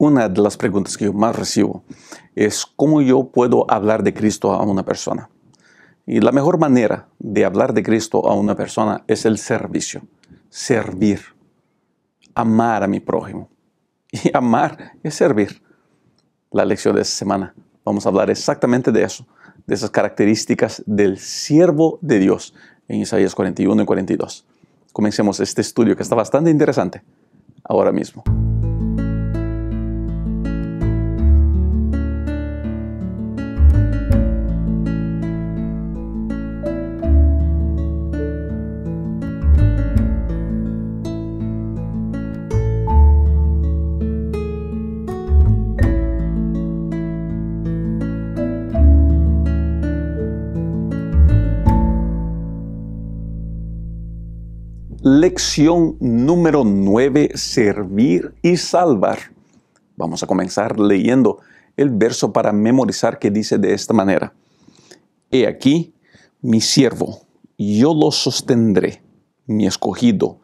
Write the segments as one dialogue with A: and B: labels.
A: Una de las preguntas que yo más recibo es cómo yo puedo hablar de Cristo a una persona. Y la mejor manera de hablar de Cristo a una persona es el servicio, servir, amar a mi prójimo. Y amar es servir. La lección de esta semana vamos a hablar exactamente de eso, de esas características del siervo de Dios en Isaías 41 y 42. Comencemos este estudio que está bastante interesante ahora mismo. Lección número 9, servir y salvar. Vamos a comenzar leyendo el verso para memorizar que dice de esta manera. He aquí mi siervo, yo lo sostendré, mi escogido,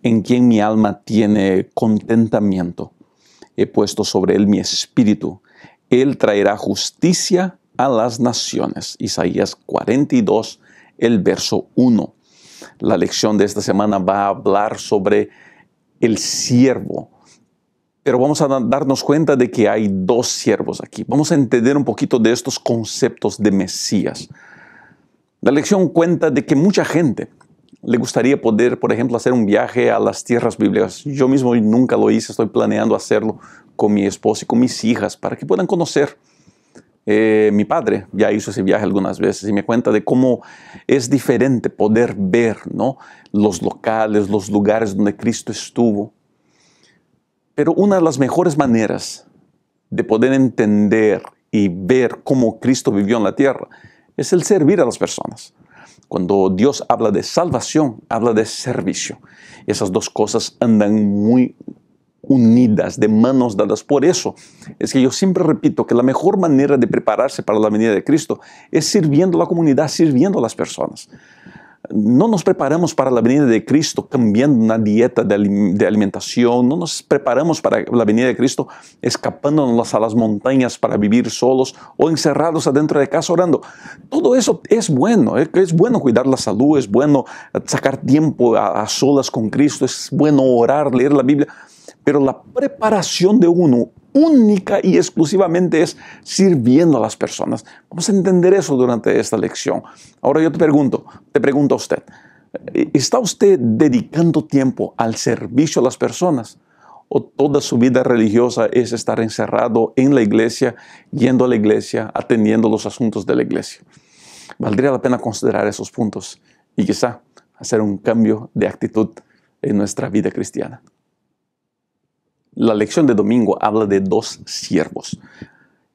A: en quien mi alma tiene contentamiento. He puesto sobre él mi espíritu, él traerá justicia a las naciones. Isaías 42, el verso 1. La lección de esta semana va a hablar sobre el siervo. Pero vamos a darnos cuenta de que hay dos siervos aquí. Vamos a entender un poquito de estos conceptos de Mesías. La lección cuenta de que mucha gente le gustaría poder, por ejemplo, hacer un viaje a las tierras bíblicas. Yo mismo nunca lo hice, estoy planeando hacerlo con mi esposa y con mis hijas para que puedan conocer. Mi padre ya hizo ese viaje algunas veces y me cuenta de cómo es diferente poder ver, ¿no?, los locales, los lugares donde Cristo estuvo. Pero una de las mejores maneras de poder entender y ver cómo Cristo vivió en la tierra es el servir a las personas. Cuando Dios habla de salvación, habla de servicio. Esas dos cosas andan muy unidas, de manos dadas. Por eso es que yo siempre repito que la mejor manera de prepararse para la venida de Cristo es sirviendo a la comunidad, sirviendo a las personas. No nos preparamos para la venida de Cristo cambiando una dieta de alimentación, no nos preparamos para la venida de Cristo escapándonos a las montañas para vivir solos o encerrados adentro de casa orando. Todo eso es bueno cuidar la salud, es bueno sacar tiempo a solas con Cristo, es bueno orar, leer la Biblia. Pero la preparación de uno única y exclusivamente es sirviendo a las personas. Vamos a entender eso durante esta lección. Ahora yo te pregunto a usted, ¿está usted dedicando tiempo al servicio a las personas? ¿O toda su vida religiosa es estar encerrado en la iglesia, yendo a la iglesia, atendiendo los asuntos de la iglesia? Valdría la pena considerar esos puntos y quizá hacer un cambio de actitud en nuestra vida cristiana. La lección de domingo habla de dos siervos.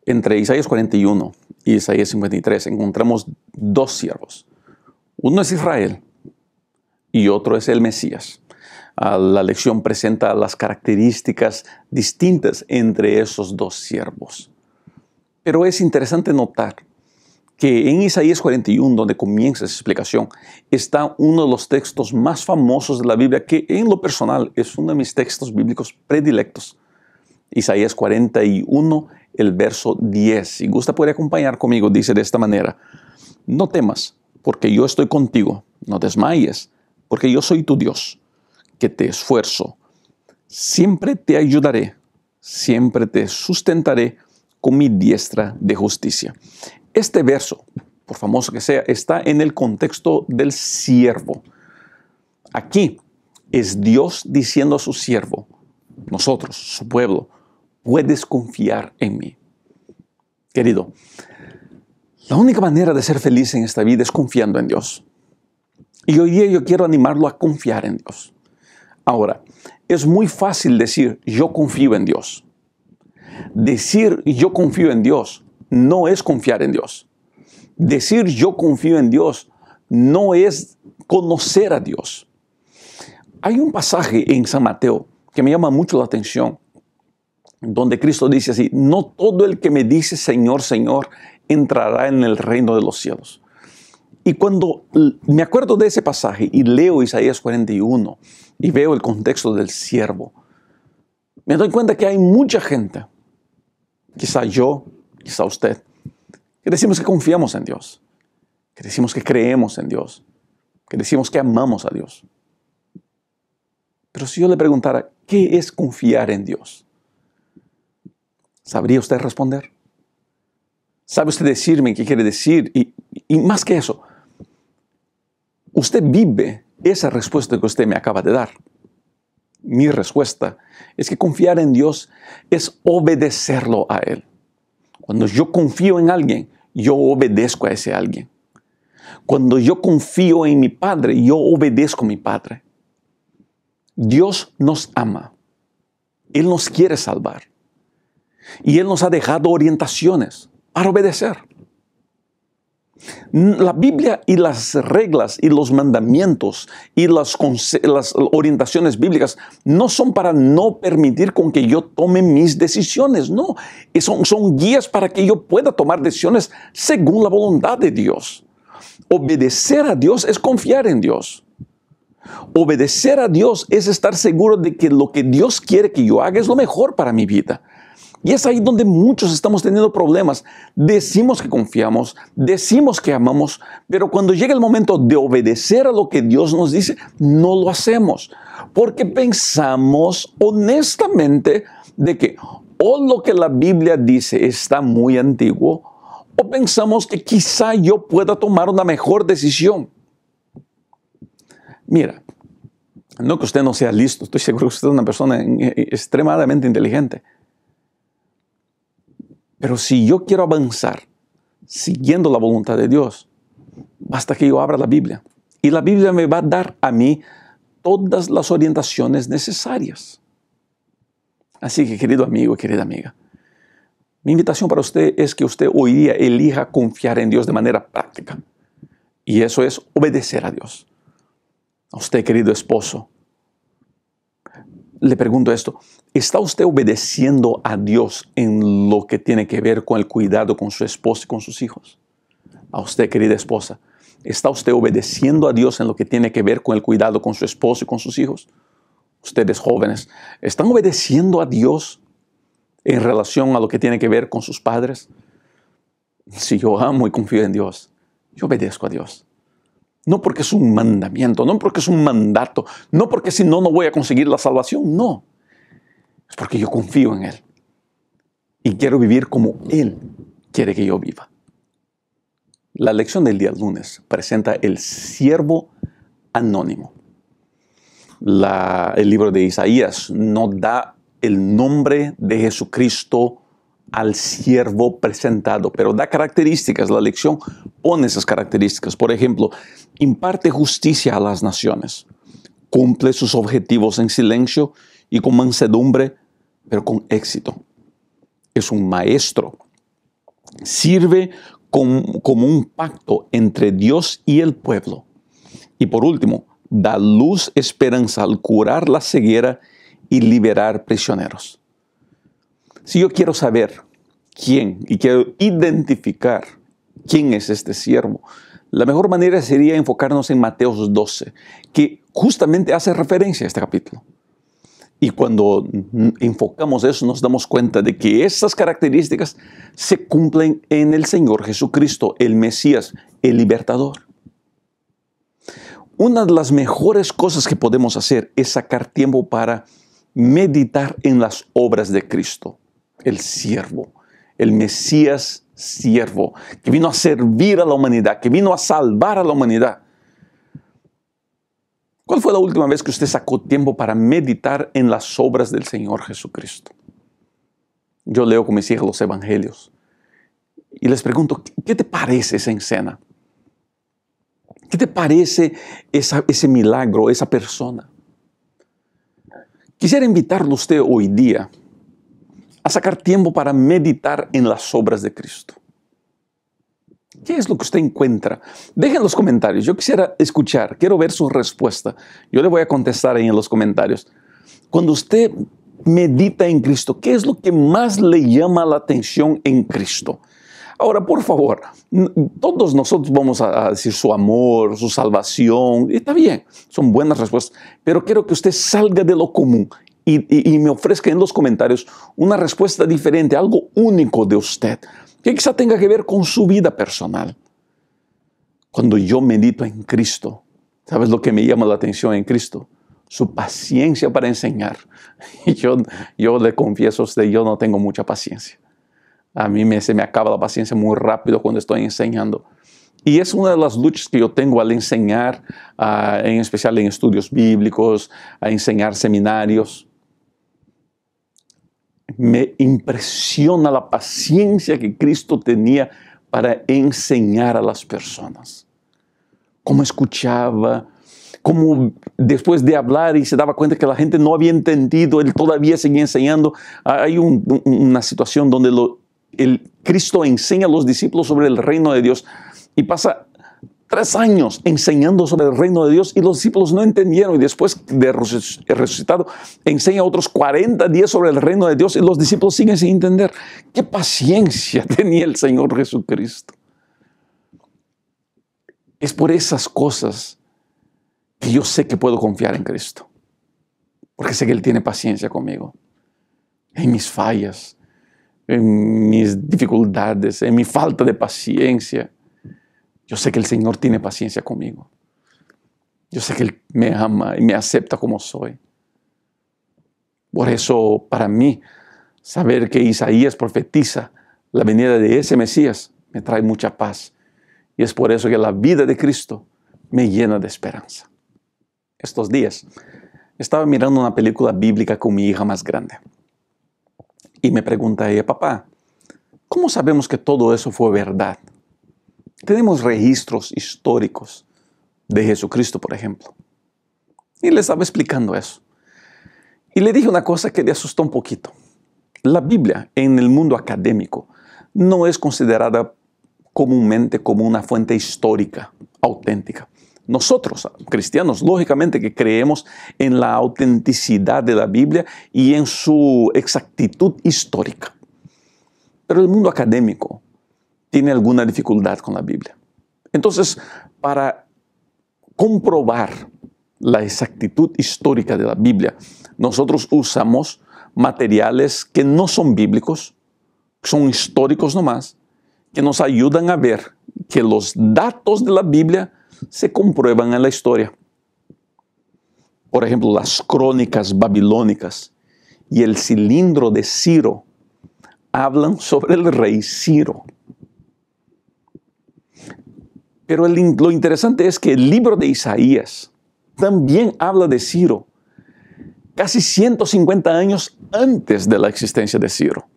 A: Entre Isaías 41 y Isaías 53 encontramos dos siervos. Uno es Israel y otro es el Mesías. La lección presenta las características distintas entre esos dos siervos. Pero es interesante notar que en Isaías 41, donde comienza esa explicación, está uno de los textos más famosos de la Biblia, que en lo personal es uno de mis textos bíblicos predilectos. Isaías 41, el verso 10. Si gusta puede acompañar conmigo, dice de esta manera: no temas, porque yo estoy contigo, no desmayes, porque yo soy tu Dios, que te esfuerzo. Siempre te ayudaré, siempre te sustentaré con mi diestra de justicia. Este verso, por famoso que sea, está en el contexto del siervo. Aquí es Dios diciendo a su siervo, nosotros, su pueblo, puedes confiar en mí. Querido, la única manera de ser feliz en esta vida es confiando en Dios. Y hoy día yo quiero animarlo a confiar en Dios. Ahora, es muy fácil decir yo confío en Dios. Decir yo confío en Dios no es confiar en Dios. Decir yo confío en Dios no es conocer a Dios. Hay un pasaje en San Mateo que me llama mucho la atención, donde Cristo dice así: no todo el que me dice Señor, Señor, entrará en el reino de los cielos. Y cuando me acuerdo de ese pasaje y leo Isaías 41 y veo el contexto del siervo, Me doy cuenta que hay mucha gente, quizá yo, quizá usted, que decimos que confiamos en Dios, que decimos que creemos en Dios, que decimos que amamos a Dios. Pero si yo le preguntara, ¿qué es confiar en Dios? ¿Sabría usted responder? ¿Sabe usted decirme qué quiere decir? Y más que eso, usted vive esa respuesta que usted me acaba de dar. Mi respuesta es que confiar en Dios es obedecerlo a Él. Cuando yo confío en alguien, yo obedezco a ese alguien. Cuando yo confío en mi Padre, yo obedezco a mi Padre. Dios nos ama. Él nos quiere salvar. Y Él nos ha dejado orientaciones para obedecer. La Biblia y las reglas y los mandamientos y las orientaciones bíblicas no son para no permitir con que yo tome mis decisiones, no. Son guías para que yo pueda tomar decisiones según la voluntad de Dios. Obedecer a Dios es confiar en Dios. Obedecer a Dios es estar seguro de que lo que Dios quiere que yo haga es lo mejor para mi vida. Y es ahí donde muchos estamos teniendo problemas. Decimos que confiamos, decimos que amamos, pero cuando llega el momento de obedecer a lo que Dios nos dice, no lo hacemos. Porque pensamos honestamente de que o lo que la Biblia dice está muy antiguo, o pensamos que quizá yo pueda tomar una mejor decisión. Mira, no que usted no sea listo, estoy seguro que usted es una persona extremadamente inteligente. Pero si yo quiero avanzar siguiendo la voluntad de Dios, basta que yo abra la Biblia. Y la Biblia me va a dar a mí todas las orientaciones necesarias. Así que, querido amigo, querida amiga, mi invitación para usted es que usted hoy día elija confiar en Dios de manera práctica. Y eso es obedecer a Dios. A usted, querido esposo, le pregunto esto. ¿Está usted obedeciendo a Dios en lo que tiene que ver con el cuidado con su esposa y con sus hijos? A usted, querida esposa, ¿está usted obedeciendo a Dios en lo que tiene que ver con el cuidado con su esposo y con sus hijos? Ustedes jóvenes, ¿están obedeciendo a Dios en relación a lo que tiene que ver con sus padres? Si yo amo y confío en Dios, yo obedezco a Dios. No porque es un mandamiento, no porque es un mandato, no porque si no, no voy a conseguir la salvación, no. Es porque yo confío en Él y quiero vivir como Él quiere que yo viva. La lección del día lunes presenta el siervo anónimo. El libro de Isaías no da el nombre de Jesucristo al siervo presentado, pero da características. La lección pone esas características. Por ejemplo, imparte justicia a las naciones, cumple sus objetivos en silencio y con mansedumbre, pero con éxito. Es un maestro. Sirve como un pacto entre Dios y el pueblo. Y por último, da luz, esperanza al curar la ceguera y liberar prisioneros. Si yo quiero saber quién y quiero identificar quién es este siervo, la mejor manera sería enfocarnos en Mateo 12, que justamente hace referencia a este capítulo. Y cuando enfocamos eso, nos damos cuenta de que esas características se cumplen en el Señor Jesucristo, el Mesías, el libertador. Una de las mejores cosas que podemos hacer es sacar tiempo para meditar en las obras de Cristo, el siervo, el Mesías siervo, que vino a servir a la humanidad, que vino a salvar a la humanidad. ¿Cuál fue la última vez que usted sacó tiempo para meditar en las obras del Señor Jesucristo? Yo leo con mis hijos los evangelios y les pregunto, ¿qué te parece esa escena? ¿Qué te parece ese milagro, esa persona? Quisiera invitarlo a usted hoy día a sacar tiempo para meditar en las obras de Cristo. ¿Qué es lo que usted encuentra? Dejen en los comentarios. Yo quisiera escuchar, quiero ver su respuesta. Yo le voy a contestar ahí en los comentarios. Cuando usted medita en Cristo, ¿qué es lo que más le llama la atención en Cristo? Ahora, por favor, todos nosotros vamos a decir su amor, su salvación. Está bien, son buenas respuestas. Pero quiero que usted salga de lo común y me ofrezca en los comentarios una respuesta diferente, algo único de usted, que quizá tenga que ver con su vida personal. Cuando yo medito en Cristo, ¿sabes lo que me llama la atención en Cristo? Su paciencia para enseñar. Y yo le confieso a usted, yo no tengo mucha paciencia. A mí se me acaba la paciencia muy rápido cuando estoy enseñando. Y es una de las luchas que yo tengo al enseñar, en especial en estudios bíblicos, a enseñar seminarios. Me impresiona la paciencia que Cristo tenía para enseñar a las personas. Cómo escuchaba, cómo después de hablar y se daba cuenta que la gente no había entendido, él todavía seguía enseñando. Hay una situación donde Cristo enseña a los discípulos sobre el reino de Dios y pasa 3 años enseñando sobre el reino de Dios y los discípulos no entendieron, y después de resucitado enseña otros 40 días sobre el reino de Dios y los discípulos siguen sin entender. ¡Qué paciencia tenía el Señor Jesucristo! Es por esas cosas que yo sé que puedo confiar en Cristo, porque sé que Él tiene paciencia conmigo, en mis fallas, en mis dificultades, en mi falta de paciencia. Yo sé que el Señor tiene paciencia conmigo. Yo sé que Él me ama y me acepta como soy. Por eso, para mí, saber que Isaías profetiza la venida de ese Mesías me trae mucha paz. Y es por eso que la vida de Cristo me llena de esperanza. Estos días estaba mirando una película bíblica con mi hija más grande. Y me pregunta ella, papá, ¿cómo sabemos que todo eso fue verdad? Tenemos registros históricos de Jesucristo, por ejemplo. Y le estaba explicando eso. Y le dije una cosa que le asustó un poquito. La Biblia, en el mundo académico, no es considerada comúnmente como una fuente histórica, auténtica. Nosotros, cristianos, lógicamente que creemos en la autenticidad de la Biblia y en su exactitud histórica. Pero el mundo académico tiene alguna dificultad con la Biblia. Entonces, para comprobar la exactitud histórica de la Biblia, nosotros usamos materiales que no son bíblicos, son históricos nomás, que nos ayudan a ver que los datos de la Biblia se comprueban en la historia. Por ejemplo, las crónicas babilónicas y el cilindro de Ciro hablan sobre el rey Ciro. Pero lo interesante es que el libro de Isaías también habla de Ciro, casi 150 años antes de la existencia de Ciro.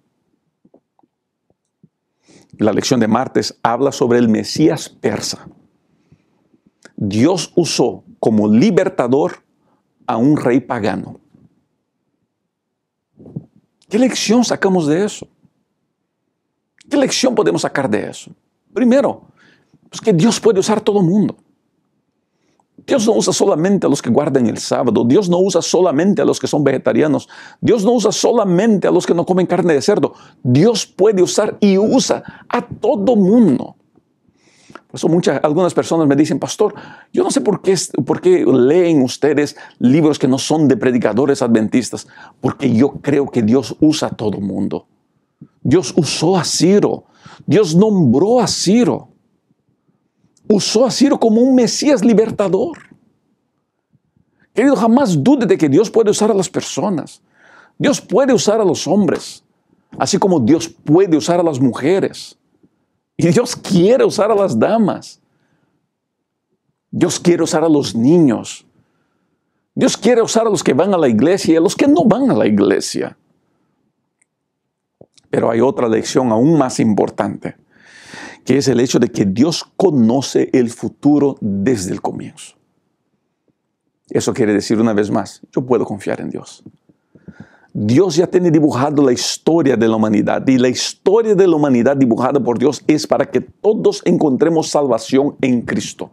A: La lección de martes habla sobre el Mesías persa. Dios usó como libertador a un rey pagano. ¿Qué lección sacamos de eso? ¿Qué lección podemos sacar de eso? Primero, pues que Dios puede usar a todo el mundo. Dios no usa solamente a los que guardan el sábado. Dios no usa solamente a los que son vegetarianos. Dios no usa solamente a los que no comen carne de cerdo. Dios puede usar y usa a todo mundo. Por eso algunas personas me dicen, pastor, yo no sé por qué leen ustedes libros que no son de predicadores adventistas. Porque yo creo que Dios usa a todo mundo. Dios usó a Ciro. Dios nombró a Ciro. Usó a Ciro como un Mesías libertador. Querido, jamás dude de que Dios puede usar a las personas. Dios puede usar a los hombres, así como Dios puede usar a las mujeres. Y Dios quiere usar a las damas. Dios quiere usar a los niños. Dios quiere usar a los que van a la iglesia y a los que no van a la iglesia. Pero hay otra lección aún más importante, que es el hecho de que Dios conoce el futuro desde el comienzo. Eso quiere decir, una vez más, yo puedo confiar en Dios. Dios ya tiene dibujado la historia de la humanidad, y la historia de la humanidad dibujada por Dios es para que todos encontremos salvación en Cristo.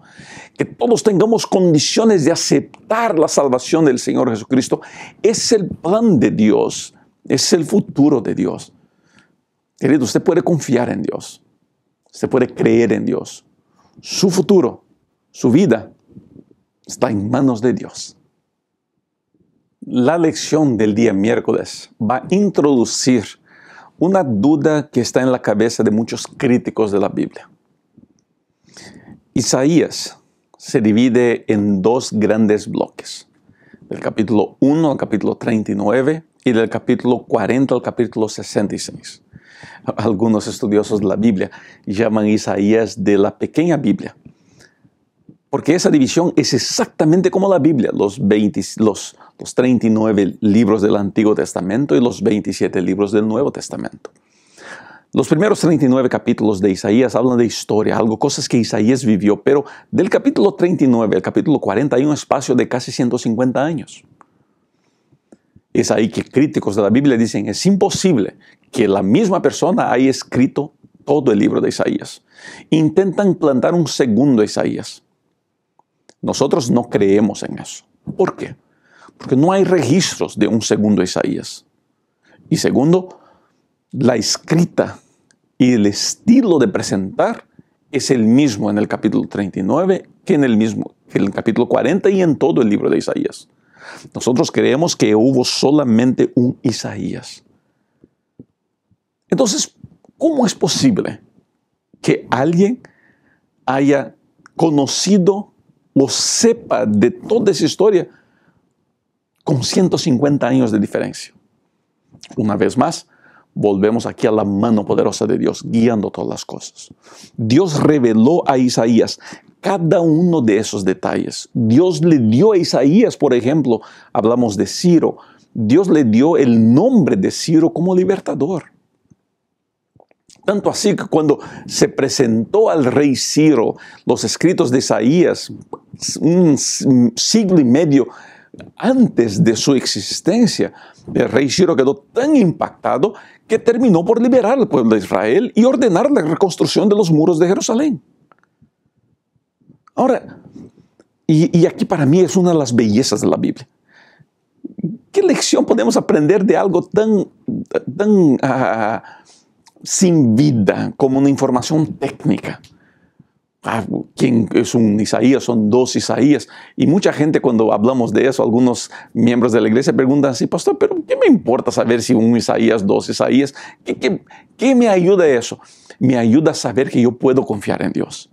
A: Que todos tengamos condiciones de aceptar la salvación del Señor Jesucristo. Es el plan de Dios, es el futuro de Dios. Querido, usted puede confiar en Dios. Usted puede creer en Dios. Su futuro, su vida, está en manos de Dios. La lección del día miércoles va a introducir una duda que está en la cabeza de muchos críticos de la Biblia. Isaías se divide en dos grandes bloques, del capítulo 1 al capítulo 39 y del capítulo 40 al capítulo 66. Algunos estudiosos de la Biblia llaman Isaías de la pequeña Biblia, porque esa división es exactamente como la Biblia, los 39 libros del Antiguo Testamento y los 27 libros del Nuevo Testamento. Los primeros 39 capítulos de Isaías hablan de historia, cosas que Isaías vivió, pero del capítulo 39 al capítulo 40 hay un espacio de casi 150 años. Es ahí que críticos de la Biblia dicen, es imposible que la misma persona haya escrito todo el libro de Isaías. Intentan plantar un segundo Isaías. Nosotros no creemos en eso. ¿Por qué? Porque no hay registros de un segundo Isaías. Y segundo, la escrita y el estilo de presentar es el mismo en el capítulo 39 que en el capítulo 40 y en todo el libro de Isaías. Nosotros creemos que hubo solamente un Isaías. Entonces, ¿cómo es posible que alguien haya conocido o sepa de toda esa historia con 150 años de diferencia? Una vez más, volvemos aquí a la mano poderosa de Dios, guiando todas las cosas. Dios reveló a Isaías cada uno de esos detalles. Dios le dio a Isaías, por ejemplo, hablamos de Ciro, Dios le dio el nombre de Ciro como libertador. Tanto así que cuando se presentó al rey Ciro los escritos de Isaías, un siglo y medio antes de su existencia, el rey Ciro quedó tan impactado que terminó por liberar al pueblo de Israel y ordenar la reconstrucción de los muros de Jerusalén. Ahora, y aquí para mí es una de las bellezas de la Biblia. ¿Qué lección podemos aprender de algo tan sin vida como una información técnica? ¿Quién es un Isaías? Son dos Isaías. Y mucha gente cuando hablamos de eso, algunos miembros de la iglesia preguntan así, pastor, pero ¿qué me importa saber si un Isaías, dos Isaías? ¿Qué me ayuda eso? Me ayuda a saber que yo puedo confiar en Dios.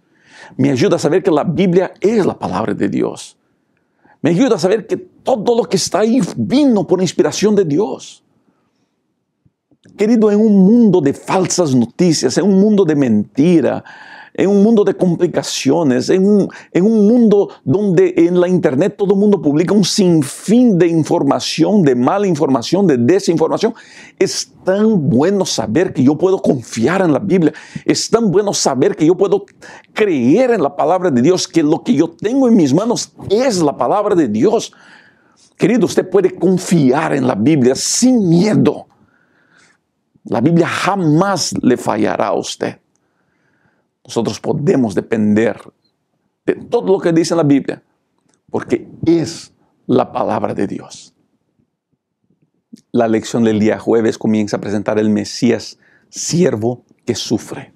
A: Me ayuda a saber que la Biblia es la palabra de Dios. Me ayuda a saber que todo lo que está ahí vino por inspiración de Dios. Querido, en un mundo de falsas noticias, en un mundo de mentira, en un mundo de complicaciones, en un mundo donde en la internet todo el mundo publica un sinfín de información, de mala información, de desinformación, es tan bueno saber que yo puedo confiar en la Biblia. Es tan bueno saber que yo puedo creer en la palabra de Dios, que lo que yo tengo en mis manos es la palabra de Dios. Querido, usted puede confiar en la Biblia sin miedo. La Biblia jamás le fallará a usted. Nosotros podemos depender de todo lo que dice la Biblia, porque es la palabra de Dios. La lección del día jueves comienza a presentar el Mesías, siervo que sufre.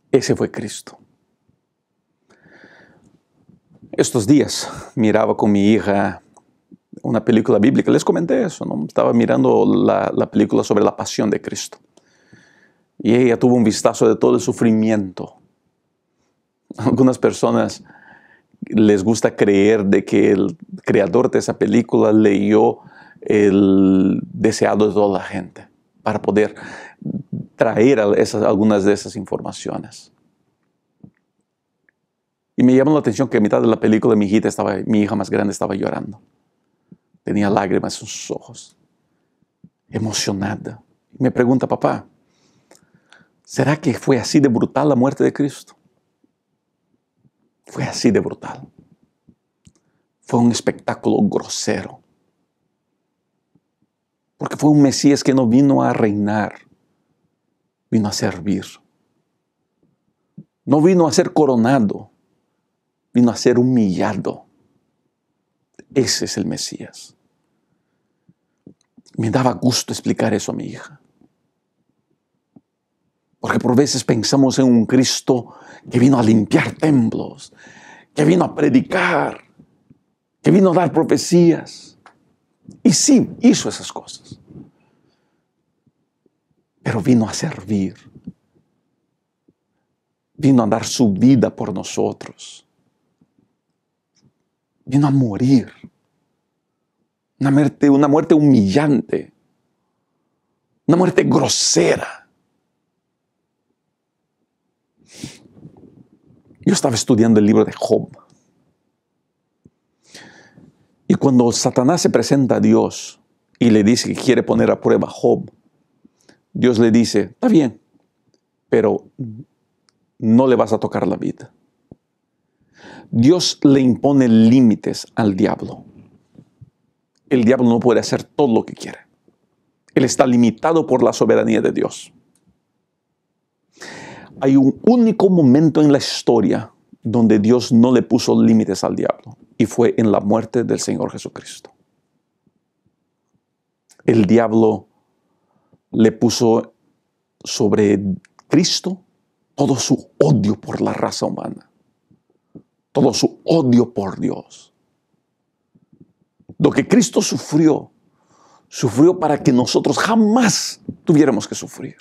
A: Ese fue Cristo. Estos días miraba con mi hija una película bíblica. Les comenté eso, ¿no? Estaba mirando la película sobre la pasión de Cristo. Y ella tuvo un vistazo de todo el sufrimiento. Algunas personas les gusta creer de que el creador de esa película leyó el deseado de toda la gente para poder traer algunas de esas informaciones. Y me llamó la atención que a mitad de la película mi hija más grande estaba llorando. Tenía lágrimas en sus ojos, emocionada. Y me pregunta, papá, ¿será que fue así de brutal la muerte de Cristo? Fue así de brutal. Fue un espectáculo grosero. Porque fue un Mesías que no vino a reinar, vino a servir. No vino a ser coronado, vino a ser humillado. Ese es el Mesías. Me daba gusto explicar eso a mi hija. Porque por veces pensamos en un Cristo que vino a limpiar templos, que vino a predicar, que vino a dar profecías. Y sí, hizo esas cosas. Pero vino a servir. Vino a dar su vida por nosotros. Vino a morir. Una muerte humillante. Una muerte grosera. Yo estaba estudiando el libro de Job. Y cuando Satanás se presenta a Dios y le dice que quiere poner a prueba a Job, Dios le dice, está bien, pero no le vas a tocar la vida. Dios le impone límites al diablo. El diablo no puede hacer todo lo que quiere. Él está limitado por la soberanía de Dios. Hay un único momento en la historia donde Dios no le puso límites al diablo, y fue en la muerte del Señor Jesucristo. El diablo le puso sobre Cristo todo su odio por la raza humana, todo su odio por Dios. Lo que Cristo sufrió para que nosotros jamás tuviéramos que sufrir.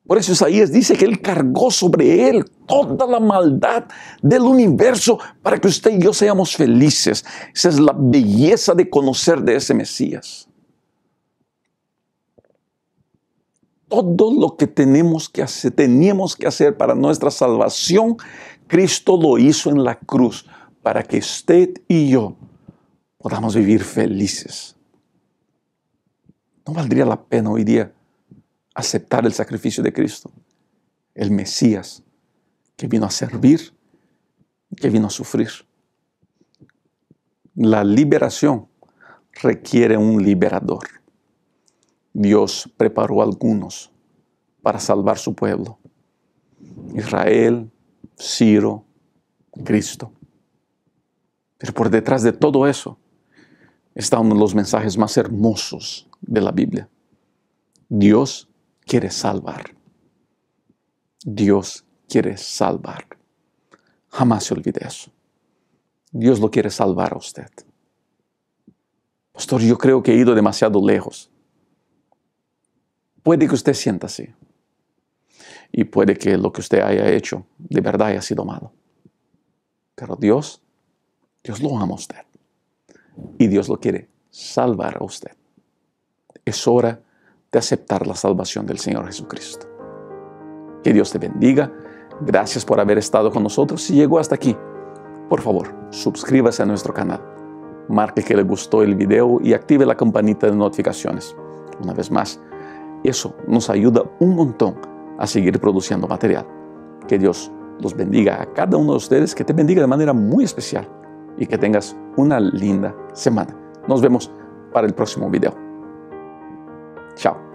A: Por eso Isaías dice que Él cargó sobre Él toda la maldad del universo para que usted y yo seamos felices. Esa es la belleza de conocer de ese Mesías. Todo lo que teníamos que hacer para nuestra salvación, Cristo lo hizo en la cruz para que usted y yo podamos vivir felices. ¿No valdría la pena hoy día aceptar el sacrificio de Cristo? El Mesías que vino a servir y que vino a sufrir. La liberación requiere un liberador. Dios preparó a algunos para salvar su pueblo. Israel, Ciro, Cristo. Pero por detrás de todo eso está uno de los mensajes más hermosos de la Biblia. Dios quiere salvar. Dios quiere salvar. Jamás se olvide eso. Dios lo quiere salvar a usted. Pastor, yo creo que he ido demasiado lejos. Puede que usted sienta así. Y puede que lo que usted haya hecho de verdad haya sido malo. Pero Dios lo ama a usted. Y Dios lo quiere salvar a usted. Es hora de aceptar la salvación del Señor Jesucristo. Que Dios te bendiga. Gracias por haber estado con nosotros. Si llegó hasta aquí, por favor, suscríbase a nuestro canal. Marque que le gustó el video y active la campanita de notificaciones. Una vez más, eso nos ayuda un montón a seguir produciendo material. Que Dios los bendiga a cada uno de ustedes, que te bendiga de manera muy especial y que tengas una linda semana. Nos vemos para el próximo video. Chao.